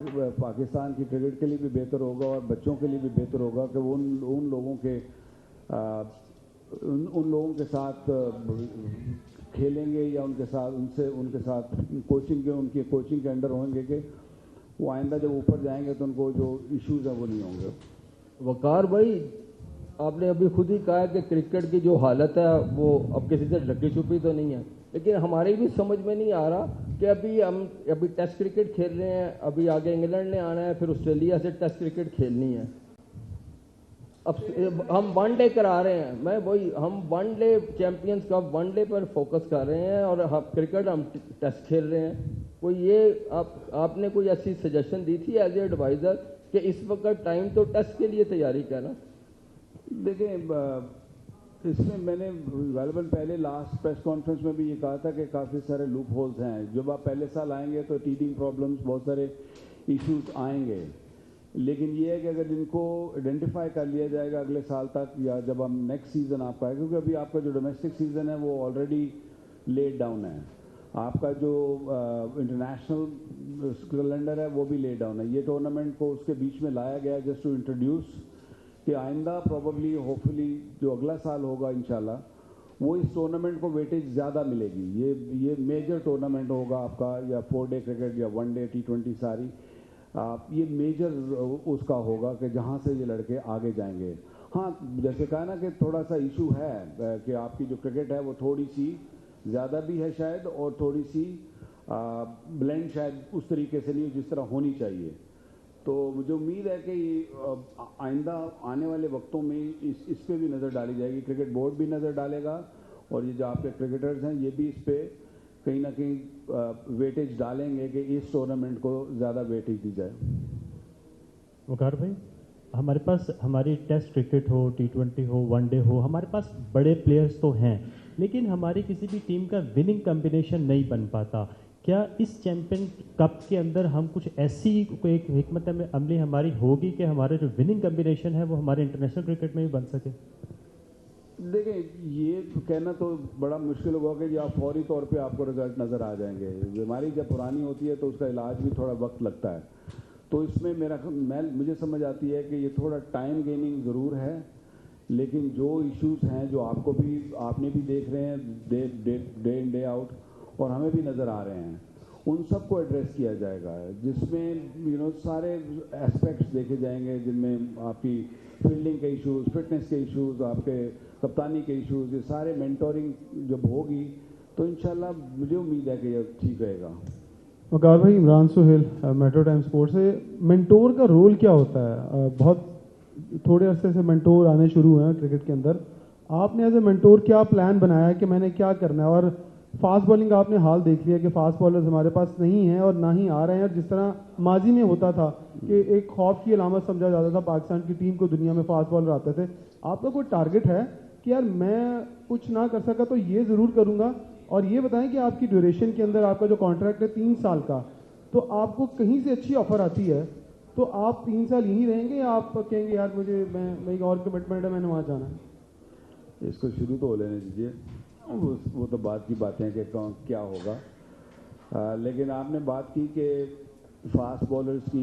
पाकिस्तान की क्रिकेट के लिए भी बेहतर होगा और बच्चों के लिए भी बेहतर होगा कि वो उन लोगों के उन लोगों के साथ खेलेंगे या उनके साथ उनकी कोचिंग के अंडर होंगे कि वो आइंदा जब ऊपर जाएंगे तो उनको जो इश्यूज हैं वो नहीं होंगे। वकार भाई, आपने अभी खुद ही कहा कि क्रिकेट की जो हालत है वो अब किसी से ढकी छुपी तो नहीं है, लेकिन हमारी भी समझ में नहीं आ रहा कि अभी टेस्ट क्रिकेट खेल रहे हैं, अभी आगे इंग्लैंड ने आना है, फिर ऑस्ट्रेलिया से टेस्ट क्रिकेट खेलनी है। अब हम वनडे करा रहे हैं, हम वनडे चैंपियंस कप वनडे पर फोकस कर रहे हैं और हम टेस्ट खेल रहे हैं। कोई ये आपने कोई ऐसी सजेशन दी थी एज ए एडवाइज़र कि इस वक्त टाइम तो टेस्ट के लिए तैयारी करना? देखिए, इसमें मैंने गलबन पहले लास्ट प्रेस कॉन्फ्रेंस में भी ये कहा था कि काफ़ी सारे लूप होल्स हैं। जब आप पहले साल आएंगे तो टीडिंग प्रॉब्लम्स, बहुत सारे इश्यूज आएंगे, लेकिन ये है कि अगर इनको आइडेंटिफाई कर लिया जाएगा अगले साल तक या जब हम नेक्स्ट सीज़न आपका है, क्योंकि अभी आपका जो डोमेस्टिक सीज़न है वो ऑलरेडी लेट डाउन है, आपका जो इंटरनेशनल कैलेंडर है वो भी लेट डाउन है। ये टूर्नामेंट को उसके बीच में लाया गया जस्ट टू इंट्रोड्यूस कि आइंदा प्रॉबली होपफुली जो अगला साल होगा इंशाल्लाह वो इस टूर्नामेंट को वेटेज ज़्यादा मिलेगी। ये मेजर टूर्नामेंट होगा आपका, या 4 डे क्रिकेट या 1 डे T20 सारी, ये मेजर उसका होगा कि जहाँ से ये लड़के आगे जाएंगे। हाँ, जैसे कहा ना कि थोड़ा सा इशू है कि आपकी जो क्रिकेट है वो थोड़ी सी ज़्यादा भी है शायद, और थोड़ी सी ब्लेंड शायद उस तरीके से नहीं जिस तरह होनी चाहिए। तो मुझे उम्मीद है कि आइंदा आने वाले वक्तों में इस पे भी नज़र डाली जाएगी, क्रिकेट बोर्ड भी नज़र डालेगा और ये जो आपके क्रिकेटर्स हैं ये भी इस पे कहीं ना कहीं वेटेज डालेंगे कि इस टूर्नामेंट को ज़्यादा वेटेज दी जाए। वकार भाई, हमारे पास हमारी टेस्ट क्रिकेट हो, T20 हो, 1 डे हो, हमारे पास बड़े प्लेयर्स तो हैं, लेकिन हमारी किसी भी टीम का विनिंग कॉम्बिनेशन नहीं बन पाता। क्या इस चैंपियन कप के अंदर हम कुछ ऐसी एक हिकमत अमली हमारी होगी कि हमारे जो विनिंग कॉम्बिनेशन है वो हमारे इंटरनेशनल क्रिकेट में भी बन सके? देखिए, ये कहना तो बड़ा मुश्किल होगा कि आप फौरी तौर पे आपको रिजल्ट नज़र आ जाएंगे। बीमारी जब पुरानी होती है तो उसका इलाज भी थोड़ा वक्त लगता है, तो इसमें मुझे समझ आती है कि ये थोड़ा टाइम गेनिंग ज़रूर है, लेकिन जो इश्यूज हैं जो आपने भी देख रहे हैं डे इन डे आउट और हमें भी नज़र आ रहे हैं, उन सबको एड्रेस किया जाएगा, जिसमें सारे एस्पेक्ट्स देखे जाएंगे, जिनमें आपकी फील्डिंग के इश्यूज, फिटनेस के इश्यूज, आपके कप्तानी के इश्यूज, ये सारे मेंटोरिंग जब होगी तो इंशाल्लाह मुझे उम्मीद है कि ये ठीक रहेगा। वकार भाई, Imran Suhail, metro time sports से। मेंटोर का रोल क्या होता है? बहुत थोड़े अरसे से मेंटोर आने शुरू हुए हैं क्रिकेट के अंदर। आपने एज ए मेंटोर क्या प्लान बनाया है कि मैंने क्या करना है? और फास्ट बॉलिंग आपने हाल देख लिया कि फास्ट बॉलर्स हमारे पास नहीं हैं और ना ही आ रहे हैं, और जिस तरह माजी में होता था कि एक खौफ की अलामत समझा जाता था पाकिस्तान की टीम को दुनिया में फास्ट बॉलर आते थे। आपका कोई टारगेट है कि यार मैं कुछ ना कर सका तो ये ज़रूर करूँगा? और ये बताएं कि आपकी ड्यूरेशन के अंदर आपका जो कॉन्ट्रैक्ट है 3 साल का, तो आपको कहीं से अच्छी ऑफर आती है तो आप 3 साल यहीं रहेंगे या आप कहेंगे यार मेरी और कमिटमेंट है, मैंने वहाँ जाना है? इसको शुरू तो हो लेने दीजिए, वो तो बात की बातें हैं कि क्या होगा। लेकिन आपने बात की कि फास्ट बॉलर्स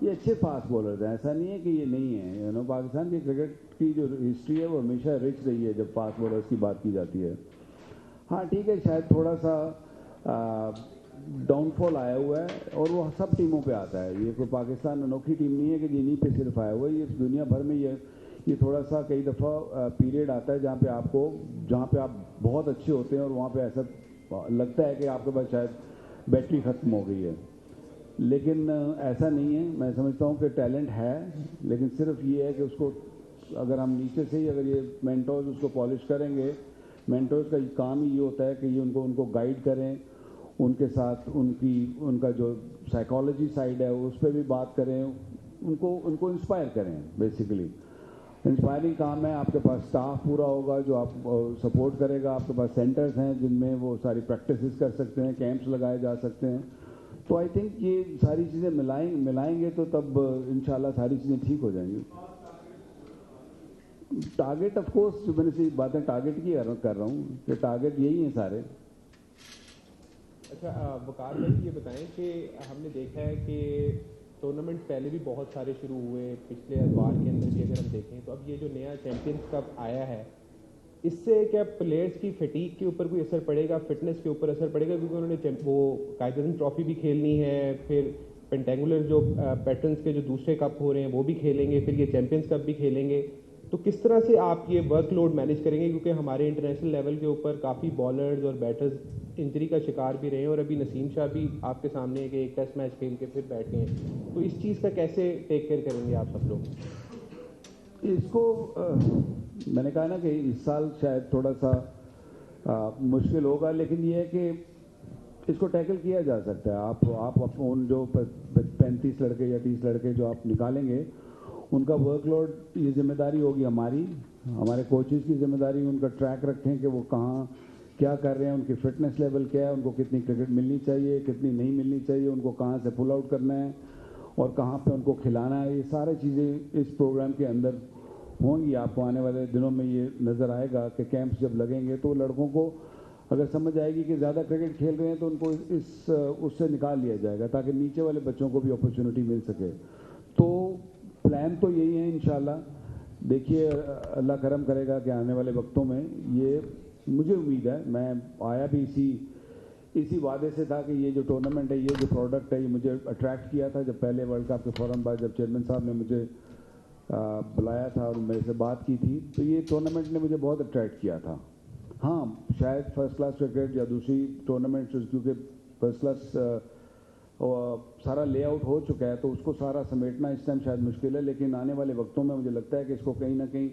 ये अच्छे फास्ट बॉलर्स हैं, ऐसा नहीं है कि ये नहीं है। पाकिस्तान की क्रिकेट की जो हिस्ट्री है वो हमेशा रिच रही है जब फास्ट बॉलर्स की बात की जाती है। हाँ ठीक है, शायद थोड़ा सा डाउनफॉल आया हुआ है और वो सब टीमों पे आता है। ये कोई पाकिस्तान अनोखी टीम नहीं है कि जिन्हीं पे सिर्फ आया हुआ है, ये दुनिया भर में ये थोड़ा सा कई दफ़ा पीरियड आता है जहाँ पे आप बहुत अच्छे होते हैं और वहाँ पे ऐसा लगता है कि आपके पास शायद बैटरी ख़त्म हो गई है, लेकिन ऐसा नहीं है। मैं समझता हूँ कि टैलेंट है, लेकिन सिर्फ ये है कि उसको अगर हम नीचे से ही अगर ये मेंटोर्स उसको पॉलिश करेंगे, मेंटोर्स का काम ही ये होता है कि ये उनको गाइड करें, उनके साथ उनका जो साइकोलॉजी साइड है उस पर भी बात करें, उनको इंस्पायर करें। बेसिकली इंस्पायरिंग काम है। आपके पास स्टाफ पूरा होगा जो आप सपोर्ट करेगा, आपके पास सेंटर्स हैं जिनमें वो सारी प्रैक्टिसेस कर सकते हैं, कैंप्स लगाए जा सकते हैं। तो आई थिंक ये सारी चीज़ें मिलाएंगे तो तब इंशाल्लाह सारी चीज़ें ठीक हो जाएंगी। टारगेट ऑफ कोर्स, जो मैंने सी बातें टारगेट की कर रहा हूँ कि टारगेट यही है सारे। अच्छा वकार भाई ये बताएं कि हमने देखा है कि टूर्नामेंट पहले भी बहुत सारे शुरू हुए, पिछले अदवार के अंदर भी अगर हम देखें तो अब ये जो नया चैंपियंस कप आया है, इससे क्या प्लेयर्स की फटीक के ऊपर कोई असर पड़ेगा, फिटनेस के ऊपर असर पड़ेगा? क्योंकि उन्होंने वो कायदे ट्रॉफी भी खेलनी है, फिर पेंटेंगुलर जो पैटर्न्स के जो दूसरे कप हो रहे हैं वो भी खेलेंगे, फिर ये चैंपियंस कप भी खेलेंगे। तो किस तरह से आप ये वर्कलोड मैनेज करेंगे? क्योंकि हमारे इंटरनेशनल लेवल के ऊपर काफ़ी बॉलर्स और बैटर्स इंजरी का शिकार भी रहे हैं, और अभी नसीम शाह भी आपके सामने है कि एक टेस्ट मैच खेल के फिर बैठ गए हैं। तो इस चीज़ का कैसे टेक केयर करेंगे आप सब लोग? इसको मैंने कहा ना कि इस साल शायद थोड़ा सा मुश्किल होगा, लेकिन ये है कि इसको टैकल किया जा सकता है। आप उन जो 35 लड़के या 30 लड़के जो आप निकालेंगे, उनका वर्कलोड, ये जिम्मेदारी होगी हमारे कोचेस की जिम्मेदारी, उनका ट्रैक रखें कि वो कहाँ क्या कर रहे हैं, उनकी फिटनेस लेवल क्या है, उनको कितनी क्रिकेट मिलनी चाहिए, कितनी नहीं मिलनी चाहिए, उनको कहाँ से पुल आउट करना है और कहाँ पे उनको खिलाना है। ये सारी चीज़ें इस प्रोग्राम के अंदर होंगी। आपको आने वाले दिनों में ये नज़र आएगा कि कैंप्स जब लगेंगे तो लड़कों को अगर समझ आएगी कि ज़्यादा क्रिकेट खेल रहे हैं तो उनको उससे निकाल लिया जाएगा, ताकि नीचे वाले बच्चों को भी अपॉर्चुनिटी मिल सके। तो प्लान तो यही है इंशाल्लाह। देखिए अल्लाह करम करेगा कि आने वाले वक्तों में ये, मुझे उम्मीद है, मैं आया भी इसी वादे से था कि ये जो टूर्नामेंट है, ये जो प्रोडक्ट है, ये मुझे अट्रैक्ट किया था जब पहले वर्ल्ड कप के फ़ौरन बाद जब चेयरमैन साहब ने मुझे बुलाया था और मेरे से बात की थी, तो ये टूर्नामेंट ने मुझे बहुत अट्रैक्ट किया था। हाँ, शायद फर्स्ट क्लास क्रिकेट या दूसरी टूर्नामेंट, क्योंकि फर्स्ट क्लास सारा लेआउट हो चुका है तो उसको सारा समेटना इस टाइम शायद मुश्किल है, लेकिन आने वाले वक्तों में मुझे लगता है कि इसको कहीं ना कहीं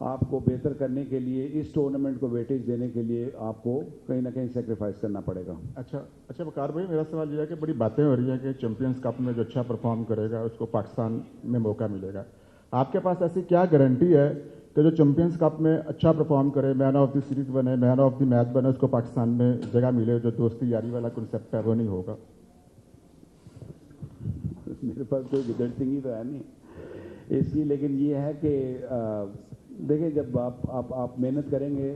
आपको बेहतर करने के लिए, इस टूर्नामेंट को वेटेज देने के लिए आपको कहीं ना कहीं सेक्रीफाइस करना पड़ेगा। अच्छा वकार भाई, मेरा सवाल यह है कि बड़ी बातें हो रही हैं कि चैंपियंस कप में जो अच्छा परफॉर्म करेगा उसको पाकिस्तान में मौका मिलेगा। आपके पास ऐसी क्या गारंटी है कि जो चैंपियंस कप में अच्छा परफॉर्म करे, मैन ऑफ द सीरीज बने, मैन ऑफ द मैच बने, उसको पाकिस्तान में जगह मिले? जो दोस्ती यारी वाला कंसेप्ट है वो नहीं होगा? मेरे पास कोई विदर्थिंग ही तो है नहीं इसकी, लेकिन ये है कि देखिए, जब आप मेहनत करेंगे,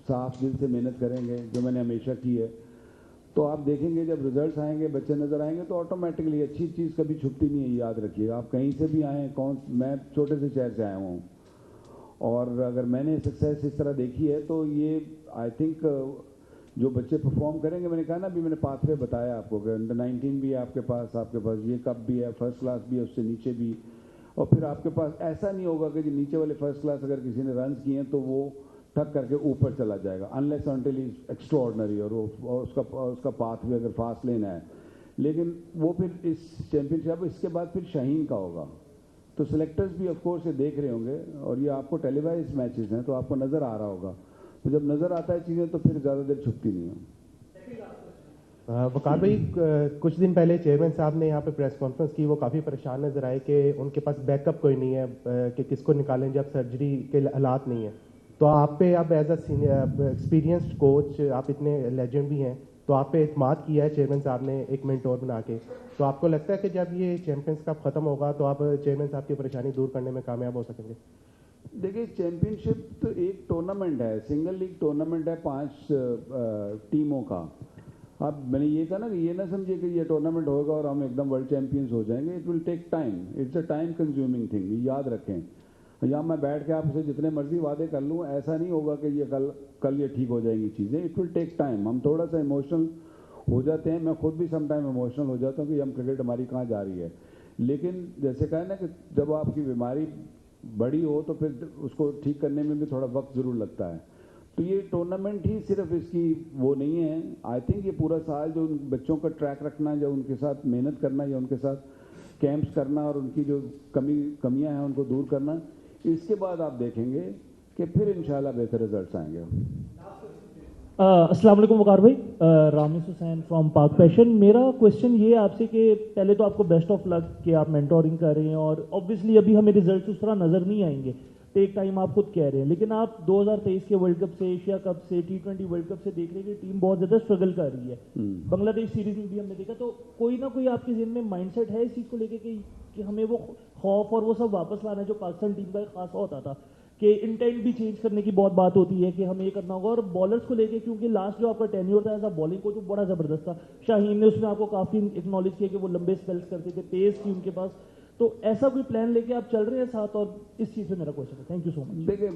साफ दिल से मेहनत करेंगे, जो मैंने हमेशा की है, तो आप देखेंगे जब रिजल्ट्स आएंगे, बच्चे नज़र आएंगे, तो ऑटोमेटिकली अच्छी चीज़ कभी छुपती नहीं है। याद रखिएगा, आप कहीं से भी आए, मैं छोटे से शहर से आया हूँ, और अगर मैंने सक्सेस इस तरह देखी है तो ये आई थिंक जो बच्चे परफॉर्म करेंगे, मैंने कहा ना, अभी मैंने पाथवे बताया आपको कि अंडर 19 भी है आपके पास ये कप भी है, फर्स्ट क्लास भी है, उससे नीचे भी, और फिर आपके पास ऐसा नहीं होगा कि जो नीचे वाले फर्स्ट क्लास अगर किसी ने रन किए हैं तो वो ठक करके ऊपर चला जाएगा, अनलेस अनटिल इज एक्स्ट्राऑर्डिनरी, और उसका पाथ भी अगर फास्ट लेना है। लेकिन वो फिर इस चैंपियनशिप, इसके बाद फिर शाहीन का होगा, तो सिलेक्टर्स भी ऑफ कोर्स ये देख रहे होंगे, और ये आपको टेलीवाइज मैचेस हैं तो आपको नज़र आ रहा होगा। तो जब नज़र आता है चीज़ें तो फिर ज़्यादा देर छुपती नहीं है। वकार भाई, कुछ दिन पहले चेयरमैन साहब ने यहाँ पे प्रेस कॉन्फ्रेंस की, वो काफ़ी परेशान नजर आए कि उनके पास बैकअप कोई नहीं है, कि किसको निकालें जब सर्जरी के हालात नहीं है। तो आप पे, आप एज एक्सपीरियंस्ड कोच, आप इतने लेजेंड भी हैं, तो आप पे इत्मीद किया है चेयरमैन साहब ने एक मेंटोर बना के। तो आपको लगता है कि जब ये चैंपियंस कप खत्म होगा तो आप चेयरमैन साहब की परेशानी दूर करने में कामयाब हो सकेंगे? देखिए, चैंपियनशिप तो एक टूर्नामेंट है, सिंगल लीग टूर्नामेंट है 5 टीमों का। अब मैंने ये कहा ना कि ये ना समझिए कि ये टूर्नामेंट होगा और हम एकदम वर्ल्ड चैंपियंस हो जाएंगे। It will take time, it's a time consuming thing, याद रखें। या मैं बैठ के आपसे जितने मर्जी वादे कर लूँ, ऐसा नहीं होगा कि ये कल ये ठीक हो जाएंगी चीज़ें। It will take time. हम थोड़ा सा इमोशनल हो जाते हैं, मैं खुद भी समटाइम इमोशनल हो जाता हूँ कि हम क्रिकेट हमारी कहाँ जा रही है। लेकिन जैसे कहा ना कि जब आपकी बीमारी बड़ी हो तो फिर उसको ठीक करने में भी थोड़ा वक्त ज़रूर लगता है। तो ये टूर्नामेंट ही सिर्फ इसकी वो नहीं है। आई थिंक ये पूरा साल जो उन बच्चों का ट्रैक रखना, या उनके साथ मेहनत करना, या उनके साथ कैंप्स करना, और उनकी जो कमियां हैं उनको दूर करना, इसके बाद आप देखेंगे कि फिर इंशाल्लाह बेहतर रिजल्ट्स आएंगे। अस्सलाम वालेकुम वकार भाई, रामिस हुसैन फ्रॉम पाक पैशन। मेरा क्वेश्चन ये है आपसे कि पहले तो आपको बेस्ट ऑफ लक कि आप मेंटोरिंग कर रहे हैं, और ऑब्वियसली अभी हमें रिजल्ट्स उस तरह नज़र नहीं आएंगे, टेक टाइम आप खुद कह रहे हैं। लेकिन आप 2023 के वर्ल्ड कप से, एशिया कप से, T20 वर्ल्ड कप से देख रहे हैं कि टीम बहुत ज़्यादा स्ट्रगल कर रही है। बांग्लादेश सीरीज में भी हमने देखा। तो कोई ना कोई आपके ज़हन में माइंडसेट है इस चीज़ को लेके कि हमें वो खौफ और वो सब वापस लाना है जो पाकिस्तान टीम का एक खासा होता था कि इंटेंट भी चेंज करने की बहुत बात होती है कि हमें ये करना होगा। और बॉलर्स को लेके, क्योंकि लास्ट जो आपका टेन्योर था एज अ बॉलिंग कोच वो बड़ा ज़बरदस्त था, शाहीन ने उसमें आपको काफ़ी एक्नॉलेज किया कि वो लंबे स्पेल्स करते थे, पेस थी उनके पास, तो ऐसा कोई प्लान लेके आप चल रहे हैं साथ? और इस चीज़ पे मेरा क्वेश्चन है। Thank you so much. देखिए,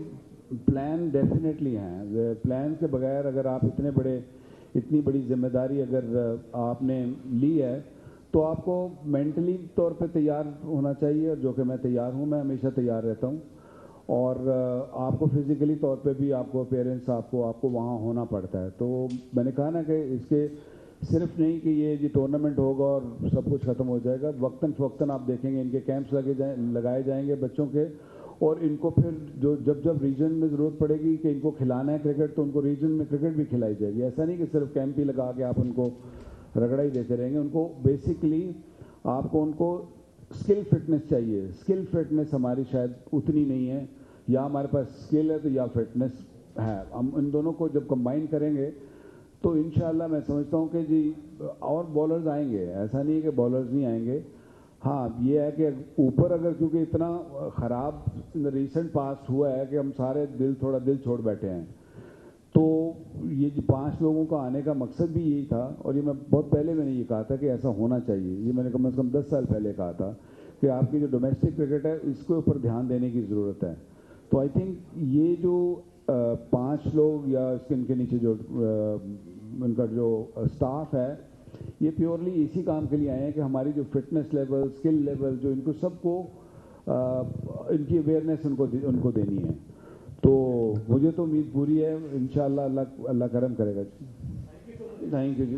प्लान डेफिनेटली हैं। प्लान के बगैर अगर आप इतनी बड़ी जिम्मेदारी अगर आपने ली है तो आपको मेंटली तौर पे तैयार होना चाहिए, जो कि मैं तैयार हूँ, मैं हमेशा तैयार रहता हूँ। और आपको फिजिकली तौर पे भी आपको पेरेंट्स आपको वहाँ होना पड़ता है। तो मैंने कहा ना कि इसके सिर्फ नहीं कि ये टूर्नामेंट होगा और सब कुछ खत्म हो जाएगा। वक्तन फ़वक्तन आप देखेंगे इनके कैंप्स लगाए जाएंगे बच्चों के, और इनको फिर जब रीजन में ज़रूरत पड़ेगी कि इनको खिलाना है क्रिकेट, तो उनको रीजन में क्रिकेट भी खिलाई जाएगी। ऐसा नहीं कि सिर्फ कैंप ही लगा के आप उनको रगड़ा ही देते रहेंगे। उनको बेसिकली आपको उनको स्किल फिटनेस चाहिए। स्किल फिटनेस हमारी शायद उतनी नहीं है, या हमारे पास स्किल है तो या फिटनेस है। हम इन दोनों को जब कंबाइन करेंगे तो इंशाल्लाह मैं समझता हूँ कि जी और बॉलर्स आएंगे, ऐसा नहीं है कि बॉलर्स नहीं आएंगे। हाँ, ये है कि ऊपर अगर क्योंकि इतना ख़राब रिसेंट पास्ट हुआ है कि हम सारे थोड़ा दिल छोड़ बैठे हैं, तो ये जो 5 लोगों का आने का मकसद भी यही था। और ये मैं बहुत पहले मैंने ये कहा था कि ऐसा होना चाहिए। ये मैंने कम से कम 10 साल पहले कहा था कि आपकी जो डोमेस्टिक क्रिकेट है इसके ऊपर ध्यान देने की ज़रूरत है। तो आई थिंक ये जो 5 लोग या इनके नीचे जो उनका जो स्टाफ है, ये प्योरली इसी काम के लिए आए हैं कि हमारी जो फिटनेस लेवल, स्किल लेवल, जो इनको सबको इनकी अवेयरनेस उनको देनी है। तो मुझे तो उम्मीद पूरी है, इंशाल्लाह अल्लाह करम करेगा। Thank you ji.